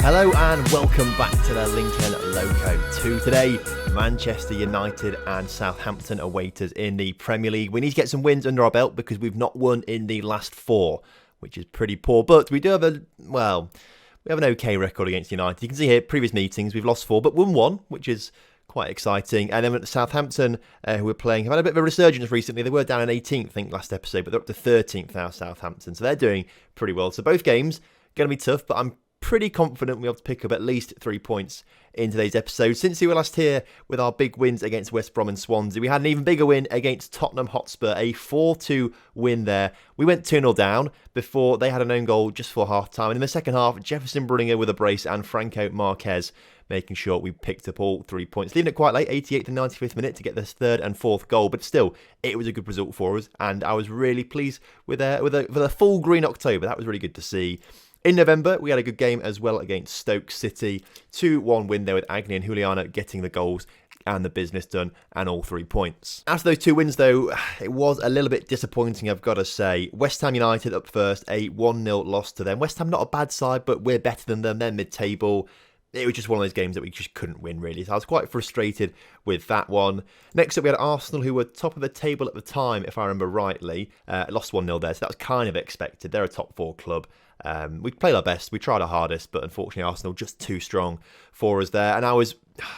Hello and welcome back to the Lincoln Loco 2. Today, Manchester United and Southampton await us in the Premier League. We need to get some wins under our belt because we've not won in the last 4, which is pretty poor. But we do have we have an okay record against United. You can see here, previous meetings, we've lost 4, but won 1, which is quite exciting. And then Southampton, who we're playing, have had a bit of a resurgence recently. They were down in 18th, I think, last episode, but they're up to 13th now, Southampton. So they're doing pretty well. So both games going to be tough, but I'm pretty confident we'll be able to pick up at least 3 points in today's episode. Since we were last here with our big wins against West Brom and Swansea, we had an even bigger win against Tottenham Hotspur, a 4-2 win there. We went 2-0 down before they had an own goal just for half-time. And in the second half, Jefferson Brunninger with a brace and Franco Marquez making sure we picked up all 3 points. Leaving it quite late, 88th and 95th minute to get this third and fourth goal. But still, it was a good result for us. And I was really pleased with a full green October. That was really good to see. In November, we had a good game as well against Stoke City. 2-1 win there with Agnew and Juliano getting the goals and the business done and all 3 points. After those 2 wins, though, it was a little bit disappointing, I've got to say. West Ham United up first, a 1-0 loss to them. West Ham not a bad side, but we're better than them. They're mid-table. It was just one of those games that we just couldn't win, really. So I was quite frustrated with that one. Next up, we had Arsenal, who were top of the table at the time, if I remember rightly. Lost 1-0 there, so that was kind of expected. They're a top 4 club. We played our best, we tried our hardest, but unfortunately Arsenal just too strong for us there. And I was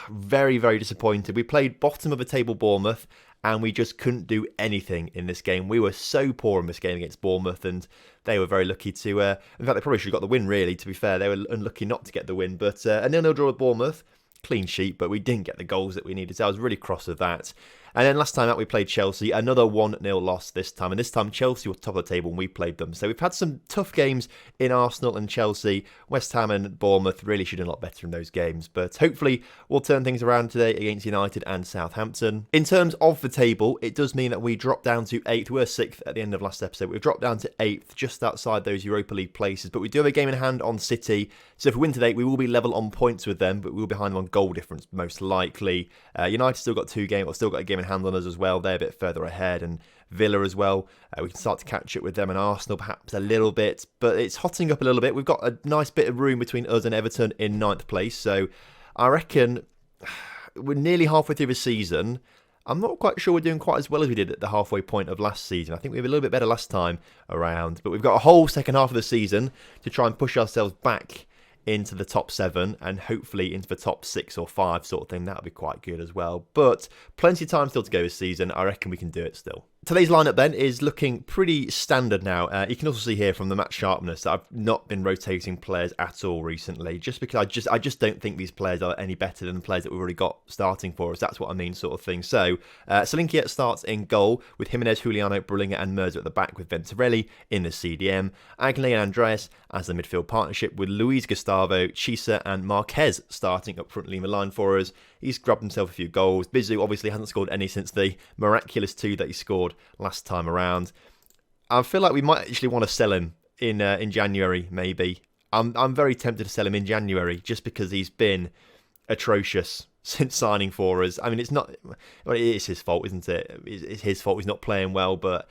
very, very disappointed. We played bottom of the table Bournemouth, and we just couldn't do anything in this game. We were so poor in this game against Bournemouth, and they were very lucky to... in fact, they probably should have got the win, really, to be fair. They were unlucky not to get the win. But a 0-0 draw with Bournemouth, clean sheet, but we didn't get the goals that we needed. So I was really cross with that. And then last time out, we played Chelsea. Another 1-0 loss this time. And this time, Chelsea were top of the table and we played them. So we've had some tough games in Arsenal and Chelsea. West Ham and Bournemouth really should have done a lot better in those games. But hopefully, we'll turn things around today against United and Southampton. In terms of the table, it does mean that we dropped down to 8th. We were 6th at the end of last episode. We've dropped down to 8th, just outside those Europa League places. But we do have a game in hand on City. So if we win today, we will be level on points with them, but we'll be behind them on goal difference, most likely. United still got 2 games, or still got a game in hand on us as well. They're a bit further ahead, and Villa as well. We can start to catch it with them, and Arsenal perhaps a little bit, but it's hotting up a little bit. We've got a nice bit of room between us and Everton in 9th place, so I reckon we're nearly halfway through the season. I'm not quite sure we're doing quite as well as we did at the halfway point of last season. I think we were a little bit better last time around, but we've got a whole second half of the season to try and push ourselves back into the top 7 and hopefully into the top 6 or 5 sort of thing. That would be quite good as well. But plenty of time still to go this season. I reckon we can do it still. Today's lineup then is looking pretty standard now. You can also see here from the match sharpness that I've not been rotating players at all recently, just because I just don't think these players are any better than the players that we've already got starting for us. That's what I mean, sort of thing. So Solanke starts in goal with Jimenez, Juliano, Brullinger and Merza at the back with Venturelli in the CDM. Agnelli and Andreas as the midfield partnership with Luis Gustavo, Chisa and Marquez starting up front, leading the line for us. He's grabbed himself a few goals. Bizu obviously hasn't scored any since the miraculous 2 that he scored last time around. I feel like we might actually want to sell him in January, maybe. I'm very tempted to sell him in January just because he's been atrocious since signing for us. I mean, it's not... Well, it is his fault, isn't it? It's his fault he's not playing well, but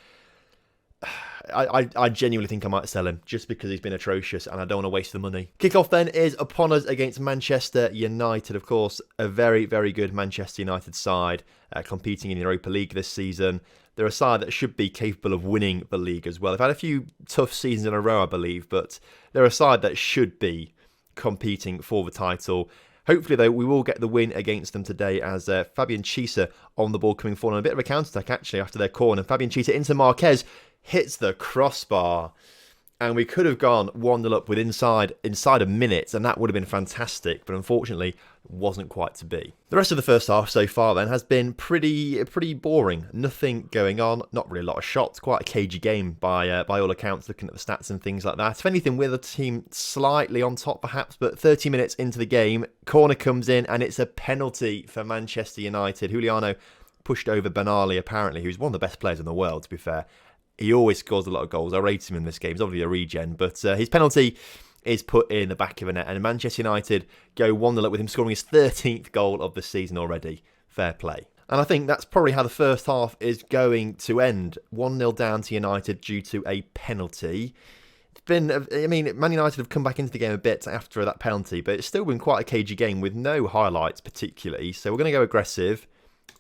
I genuinely think I might sell him just because he's been atrocious and I don't want to waste the money. Kickoff then is upon us against Manchester United, of course, a very, very good Manchester United side competing in the Europa League this season. They're a side that should be capable of winning the league as well. They've had a few tough seasons in a row, I believe, but they're a side that should be competing for the title. Hopefully, though, we will get the win against them today as Fabian Chisa on the ball coming forward on a bit of a counter-attack, actually, after their corner. Fabian Chisa into Marquez, hits the crossbar, and we could have gone 1-0 up with inside a minute, and that would have been fantastic, but unfortunately wasn't quite to be. The rest of the first half so far then has been pretty boring. Nothing going on, not really a lot of shots, quite a cagey game by all accounts, looking at the stats and things like that. If anything, we're the team slightly on top perhaps, but 30 minutes into the game, corner comes in and it's a penalty for Manchester United. Juliano pushed over Benali, apparently, who's one of the best players in the world, to be fair. He always scores a lot of goals. I rate him in this game. He's obviously a regen, but his penalty is put in the back of a net. And Manchester United go 1-0 up with him scoring his 13th goal of the season already. Fair play. And I think that's probably how the first half is going to end. 1-0 down to United due to a penalty. I mean, Man United have come back into the game a bit after that penalty, but it's still been quite a cagey game with no highlights particularly. So we're going to go aggressive.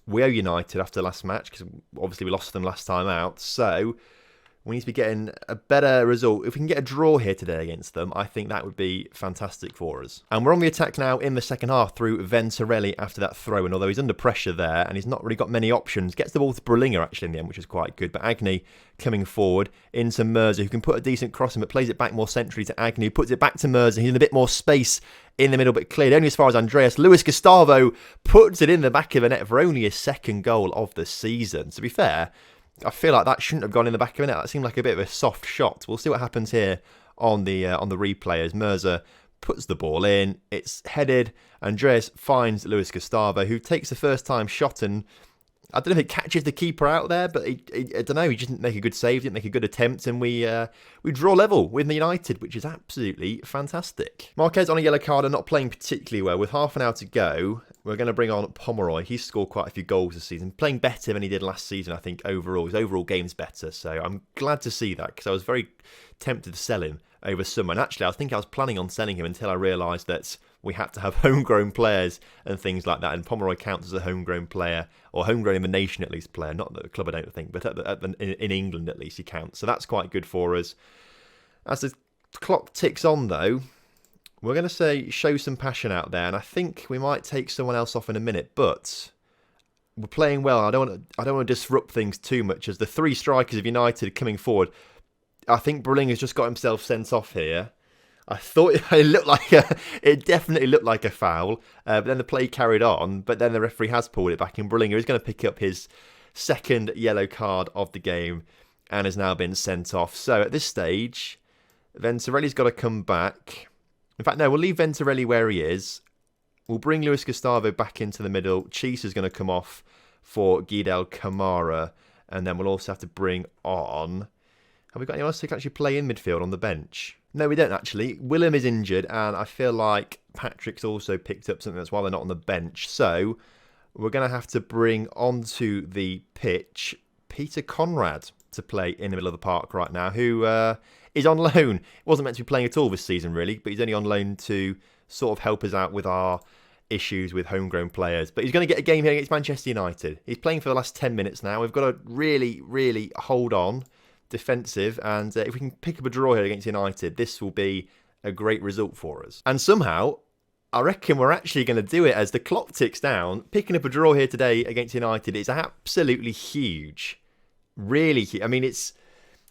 We owe United after the last match because obviously we lost them last time out. So we need to be getting a better result. If we can get a draw here today against them, I think that would be fantastic for us. And we're on the attack now in the second half through Venturelli after that throw. And although he's under pressure there and he's not really got many options, gets the ball to Brelinger actually in the end, which is quite good. But Agnew coming forward into Mirza, who can put a decent cross in, but plays it back more centrally to Agnew, puts it back to Mirza. He's in a bit more space in the middle, but cleared only as far as Andreas. Luis Gustavo puts it in the back of the net for only his second goal of the season. To be fair, I feel like that shouldn't have gone in the back of the net. That seemed like a bit of a soft shot. We'll see what happens here on the replay as Mirza puts the ball in. It's headed. Andreas finds Luis Gustavo, who takes the first time shot, and I don't know if it catches the keeper out there, but I don't know. He didn't make a good save, didn't make a good attempt, and we draw level with United, which is absolutely fantastic. Marquez on a yellow card and not playing particularly well. With half an hour to go, we're going to bring on Pomeroy. He's scored quite a few goals this season, playing better than he did last season, I think, overall. His overall game's better, so I'm glad to see that because I was very tempted to sell him over summer. And actually, I was planning on selling him until I realised that we had to have homegrown players and things like that. And Pomeroy counts as a homegrown player, or homegrown in the nation at least player, not the club I don't think, but in England at least he counts. So that's quite good for us. As the clock ticks on though, we're going to say show some passion out there, and I think we might take someone else off in a minute, but we're playing well. I don't want to disrupt things too much as the three strikers of United coming forward. I think Brellinger's just got himself sent off here. I thought it definitely looked like a foul, but then the play carried on, but then the referee has pulled it back, and Brellinger is going to pick up his second yellow card of the game and has now been sent off. So at this stage, Venturelli's got to come back. In fact, no, we'll leave Venturelli where he is. We'll bring Luis Gustavo back into the middle. Chisa's going to come off for Guidel Camara, and then we'll also have to bring on... Have we got anyone else who can actually play in midfield on the bench? No, we don't actually. Willem is injured, and I feel like Patrick's also picked up something. That's why they're not on the bench. So we're going to have to bring onto the pitch Peter Conrad to play in the middle of the park right now, who is on loan. Wasn't meant to be playing at all this season, really, but he's only on loan to sort of help us out with our issues with homegrown players. But he's going to get a game here against Manchester United. He's playing for the last 10 minutes now. We've got to really, really hold on. Defensive, and if we can pick up a draw here against United, this will be a great result for us. And somehow, I reckon we're actually going to do it as the clock ticks down. Picking up a draw here today against United is absolutely huge. Really huge. I mean, it's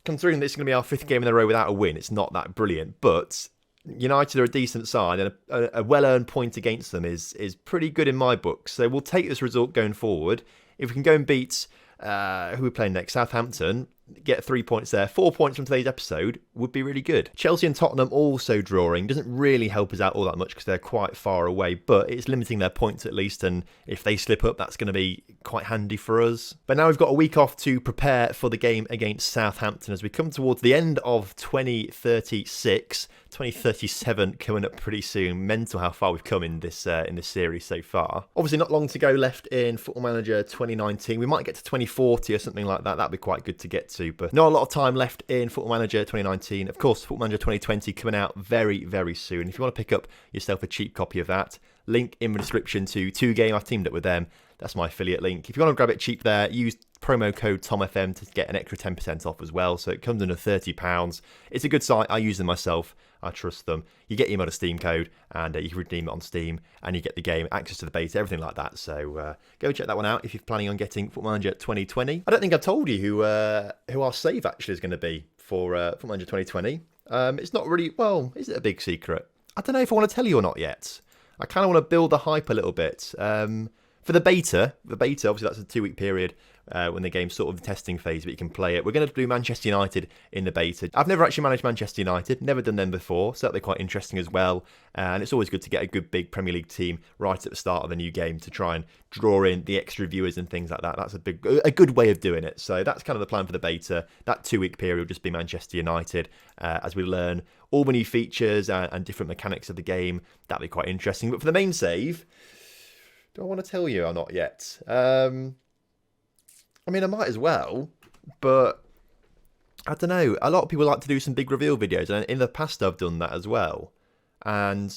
considering this is going to be our fifth game in a row without a win, it's not that brilliant, but United are a decent side, and a well-earned point against them is pretty good in my book. So we'll take this result going forward. If we can go and beat who are we playing next? Southampton. Get 3 points there. 4 points from today's episode would be really good. Chelsea and Tottenham also drawing. Doesn't really help us out all that much because they're quite far away, but it's limiting their points at least, and if they slip up, that's going to be quite handy for us. But now we've got a week off to prepare for the game against Southampton as we come towards the end of 2036. 2037 coming up pretty soon. Mental how far we've come in this series so far. Obviously not long to go left in Football Manager 2019. We might get to 2040 or something like that. That'd be quite good to get to, but not a lot of time left in Football Manager 2019. Of course, Football Manager 2020 coming out very, very soon. If you want to pick up yourself a cheap copy of that, link in the description to 2Game. I've teamed up with them. That's my affiliate link. If you want to grab it cheap there, use promo code TomFM to get an extra 10% off as well. So it comes under £30. It's a good site. I use them myself. I trust them. You get emailed a Steam code, and you can redeem it on Steam, and you get the game, access to the beta, everything like that. So go check that one out if you're planning on getting Football Manager 2020. I don't think I've told you who our save actually is going to be for Football Manager 2020. It's not really, well, is it a big secret? I don't know if I want to tell you or not yet. I kind of want to build the hype a little bit. For the beta, obviously that's a 2-week period when the game's sort of the testing phase, but you can play it. We're going to do Manchester United in the beta. I've never actually managed Manchester United, never done them before, so that'll be quite interesting as well. And it's always good to get a good big Premier League team right at the start of a new game to try and draw in the extra viewers and things like that. That's a good way of doing it. So that's kind of the plan for the beta. That 2-week period will just be Manchester United as we learn all the new features and different mechanics of the game. That'll be quite interesting. But for the main save, do I want to tell you or not yet? I mean, I might as well, but I don't know. A lot of people like to do some big reveal videos, and in the past I've done that as well. And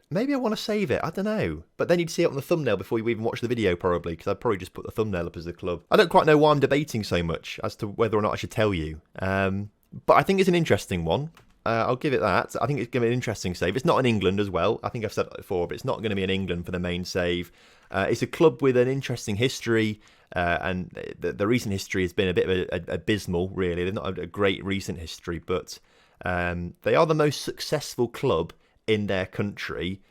maybe I want to save it. I don't know. But then you'd see it on the thumbnail before you even watch the video, probably, because I'd probably just put the thumbnail up as the club. I don't quite know why I'm debating so much as to whether or not I should tell you. But I think it's an interesting one. I'll give it that. I think it's going to be an interesting save. It's not in England as well. I think I've said that before, but it's not going to be in England for the main save. It's a club with an interesting history, and the recent history has been a bit of abysmal, really. They're not a great recent history, but they are the most successful club in their country,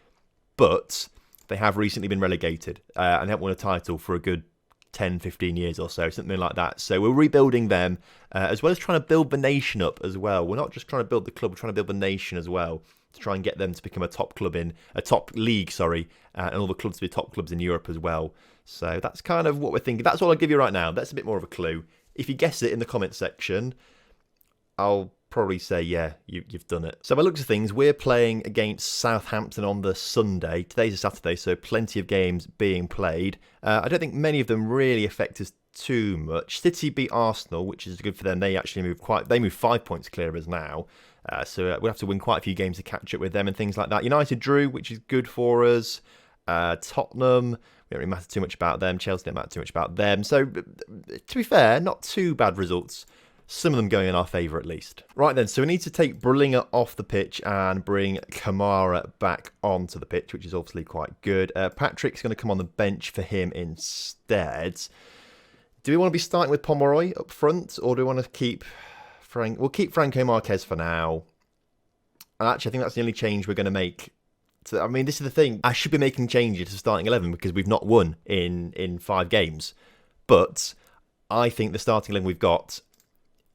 but they have recently been relegated, and they haven't won a title for a good 10, 15 years or so, something like that. So we're rebuilding them, as well as trying to build the nation up as well. We're not just trying to build the club, we're trying to build the nation as well, to try and get them to become a top club in, a top league, and all the clubs to be top clubs in Europe as well. So that's kind of what we're thinking. That's all I'll give you right now. That's a bit more of a clue. If you guess it in the comments section, I'll probably say, yeah, you've done it. So by the looks of things, we're playing against Southampton on the Sunday. Today's a Saturday, so plenty of games being played. I don't think many of them really affect us too much. City beat Arsenal, which is good for them. They actually moved 5 points clear of us now. So we'll have to win quite a few games to catch up with them and things like that. United drew, which is good for us. Tottenham, we don't really matter too much about them. Chelsea don't matter too much about them. So to be fair, not too bad results. Some of them going in our favour at least. Right then, so we need to take Brullinger off the pitch and bring Kamara back onto the pitch, which is obviously quite good. Patrick's going to come on the bench for him instead. Do we want to be starting with Pomeroy up front, or do we want to keep Frank? We'll keep Franco Marquez for now. And actually, I think that's the only change we're going to make. So, I mean, this is the thing. I should be making changes to starting 11 because we've not won in 5 games. But I think the starting 11 we've got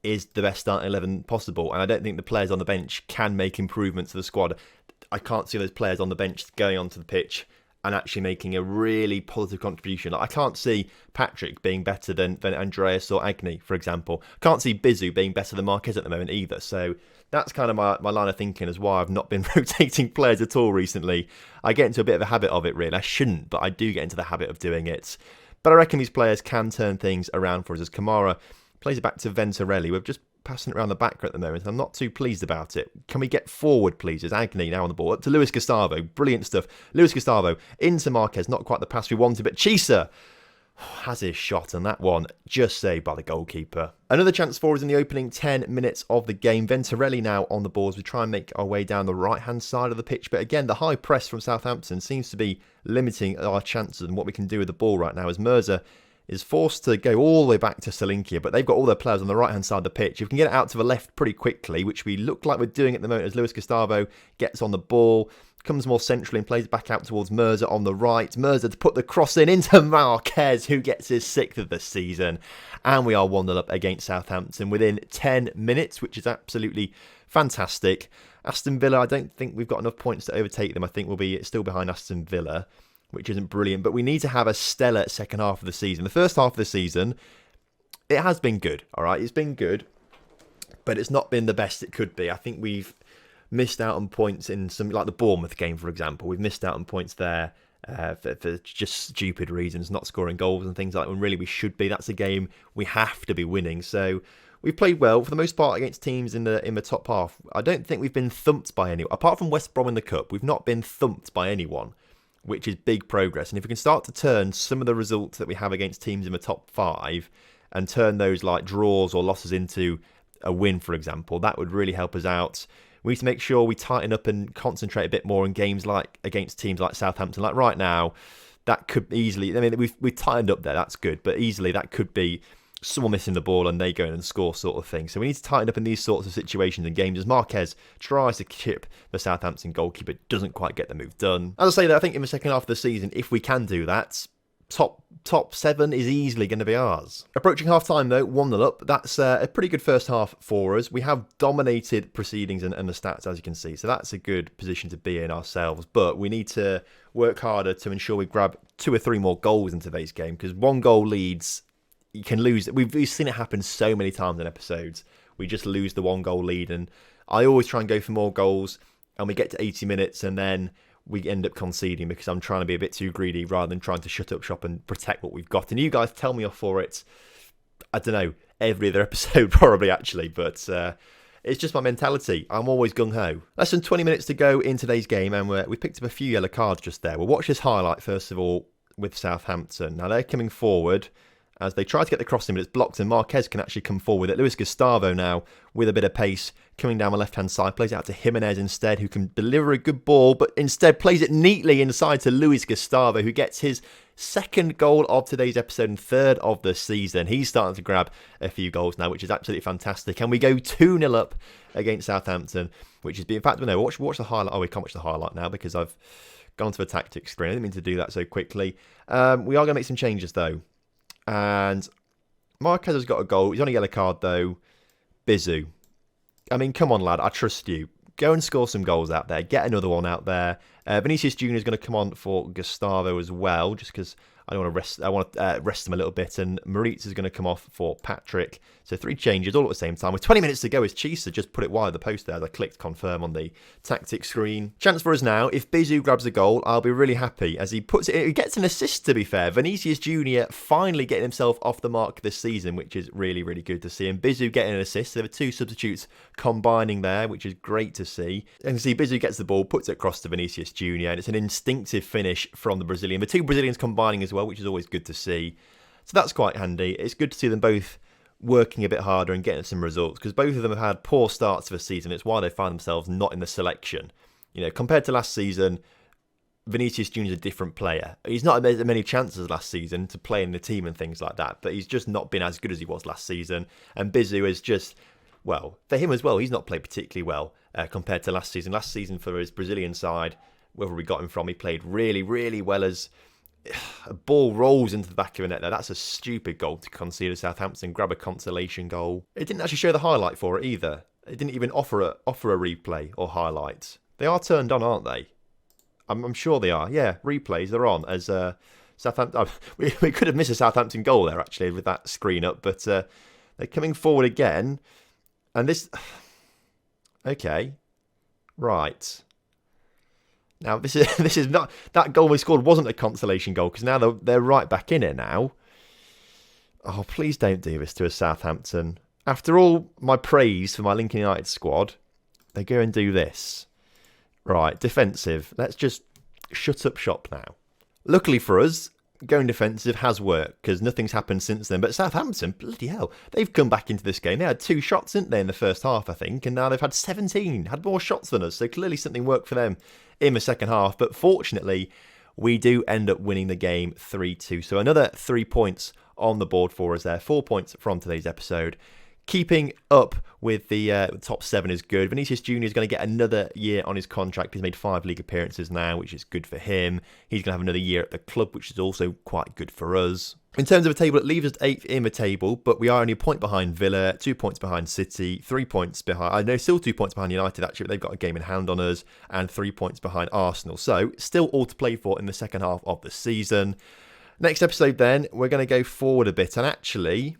is the best starting 11 possible, and I don't think the players on the bench can make improvements to the squad. I can't see those players on the bench going onto the pitch and actually making a really positive contribution. I can't see Patrick being better than Andreas or Agni, for example. I can't see Bizu being better than Marquez at the moment either. So that's kind of my line of thinking as why I've not been rotating players at all recently. I get into a bit of a habit of it, really. I shouldn't, but I do get into the habit of doing it. But I reckon these players can turn things around for us, as Kamara plays it back to Venturelli. We're just passing it around the back at the moment. I'm not too pleased about it. Can we get forward, please? As Agni now on the ball. Up to Luis Gustavo. Brilliant stuff. Luis Gustavo into Marquez. Not quite the pass we wanted, but Chisa has his shot, and that one just saved by the goalkeeper. Another chance for us in the opening 10 minutes of the game. Venturelli now on the ball as we try and make our way down the right-hand side of the pitch. But again, the high press from Southampton seems to be limiting our chances and what we can do with the ball right now, as Mirza is forced to go all the way back to Salinkia, but they've got all their players on the right-hand side of the pitch. If we can get it out to the left pretty quickly, which we look like we're doing at the moment as Luis Gustavo gets on the ball, comes more centrally and plays back out towards Mirza on the right. Mirza to put the cross in into Marquez, who gets his 6th of the season. And we are 1-0 up against Southampton within 10 minutes, which is absolutely fantastic. Aston Villa, I don't think we've got enough points to overtake them. I think we'll be still behind Aston Villa, which isn't brilliant, but we need to have a stellar second half of the season. The first half of the season, it has been good, all right? It's been good, but it's not been the best it could be. I think we've missed out on points in some, like the Bournemouth game, for example. We've missed out on points there for just stupid reasons, not scoring goals and things like that, when really we should be. That's a game we have to be winning. So we've played well, for the most part, against teams in the top half. I don't think we've been thumped by anyone. Apart from West Brom in the Cup, we've not been thumped by anyone, which is big progress. And if we can start to turn some of the results that we have against teams in the top 5 and turn those like draws or losses into a win, for example, that would really help us out. We need to make sure we tighten up and concentrate a bit more in games like against teams like Southampton. Like right now, that could easily, I mean, we've tightened up there, that's good, but easily that could be someone missing the ball and they go in and score sort of thing. So we need to tighten up in these sorts of situations and games as Marquez tries to chip the Southampton goalkeeper, doesn't quite get the move done. As I say that, I think in the second half of the season, if we can do that, top 7 is easily going to be ours. Approaching half time though, 1-0 up. That's a pretty good first half for us. We have dominated proceedings and the stats, as you can see. So that's a good position to be in ourselves. But we need to work harder to ensure we grab 2 or 3 more goals in today's game, because 1 goal leads, you can lose. We've seen it happen so many times in episodes. We just lose the 1 goal lead, and I always try and go for more goals, and we get to 80 minutes and then we end up conceding because I'm trying to be a bit too greedy rather than trying to shut up shop and protect what we've got. And you guys tell me off for it. I don't know. every other episode probably actually, but it's just my mentality. I'm always gung-ho. Less than 20 minutes to go in today's game, and we picked up a few yellow cards just there. We'll watch this highlight first of all with Southampton. Now they're coming forward as they try to get the crossing, but it's blocked, and Marquez can actually come forward. Luis Gustavo now with a bit of pace coming down the left-hand side, plays it out to Jimenez instead, who can deliver a good ball, but instead plays it neatly inside to Luis Gustavo, who gets his second goal of today's episode and third of the season. He's starting to grab a few goals now, which is absolutely fantastic. And we go 2-0 up against Southampton, which is, in fact, no, watch the highlight. Oh, we can't watch the highlight now because I've gone to a tactics screen. I didn't mean to do that so quickly. We are going to make some changes, though. And Marquez has got a goal. He's on a yellow card, though. Bizu. I mean, come on, lad. I trust you. Go and score some goals out there. Get another one out there. Vinicius Jr. is going to come on for Gustavo as well, just because I want to rest. I want to rest him a little bit. And Moritz is going to come off for Patrick. So 3 changes all at the same time. With 20 minutes to go, as Chisa just put it wide of the post there as I clicked confirm on the tactics screen. Chance for us now. If Bizu grabs a goal, I'll be really happy as he puts it. He gets an assist, to be fair. Vinicius Jr. finally getting himself off the mark this season, which is really, really good to see. And Bizu getting an assist. There were 2 substitutes combining there, which is great to see. And you see Bizu gets the ball, puts it across to Vinicius Jr. And it's an instinctive finish from the Brazilian. The 2 Brazilians combining as well, which is always good to see. So that's quite handy. It's good to see them both working a bit harder and getting some results, because both of them have had poor starts of the season. It's why they find themselves not in the selection. You know, compared to last season, Vinicius Jr. is a different player. He's not had many chances last season to play in the team and things like that, but he's just not been as good as he was last season. And Bizu is just, well, for him as well, he's not played particularly well compared to last season. Last season for his Brazilian side, wherever we got him from, he played really, really well. As a ball rolls into the back of the net there. That's a stupid goal to concede at Southampton. Grab a consolation goal. It didn't actually show the highlight for it either. It didn't even offer a replay or highlights. They are turned on, aren't they? I'm sure they are. Yeah, replays, they're on. As Southampton, we could have missed a Southampton goal there actually with that screen up, but they're coming forward again. And this... Okay. Right. Now, this is not... That goal we scored wasn't a consolation goal, because now they're right back in it now. Oh, please don't do this to us, Southampton. After all my praise for my Lincoln United squad, they go and do this. Right, defensive. Let's just shut up shop now. Luckily for us, going defensive has worked, because nothing's happened since then. But Southampton, bloody hell, they've come back into this game. They had 2 shots, didn't they, in the first half, I think, and now they've had 17, had more shots than us. So clearly something worked for them in the second half. But fortunately, we do end up winning the game 3-2. So another 3 points on the board for us there. 4 points from today's episode. Keeping up with the top 7 is good. Vinicius Jr. is going to get another year on his contract. He's made 5 league appearances now, which is good for him. He's going to have another year at the club, which is also quite good for us. In terms of a table, it leaves us 8th in the table, but we are only a point behind Villa, 2 points behind City, 3 points behind... I know, still 2 points behind United, actually, but they've got a game in hand on us, and 3 points behind Arsenal. So, still all to play for in the second half of the season. Next episode, then, we're going to go forward a bit, and actually...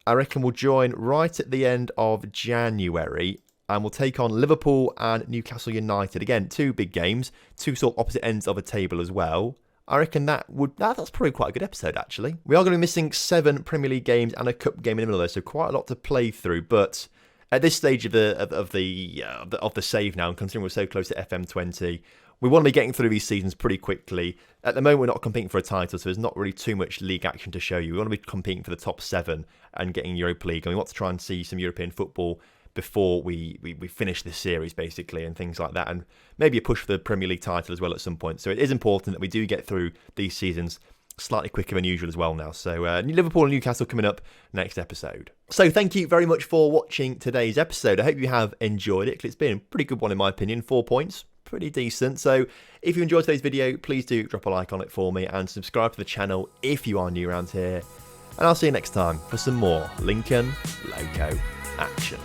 I reckon we'll join right at the end of January, and we'll take on Liverpool and Newcastle United. Again, 2 big games, 2 sort of opposite ends of a table as well. I reckon that's probably quite a good episode, actually. We are going to be missing 7 Premier League games and a cup game in the middle of those, so quite a lot to play through. But at this stage of the save now, and considering we're so close to FM20, we want to be getting through these seasons pretty quickly. At the moment, we're not competing for a title, so there's not really too much league action to show you. We want to be competing for the top 7 and getting Europa League, and we want to try and see some European football before we finish this series, basically, and things like that, and maybe a push for the Premier League title as well at some point. So it is important that we do get through these seasons slightly quicker than usual as well now. So Liverpool and Newcastle coming up next episode. So thank you very much for watching today's episode. I hope you have enjoyed it, 'cause it's been a pretty good one in my opinion. 4 points. Pretty decent. So if you enjoyed today's video, please do drop a like on it for me and subscribe to the channel if you are new around here. And I'll see you next time for some more Lincoln Loco action.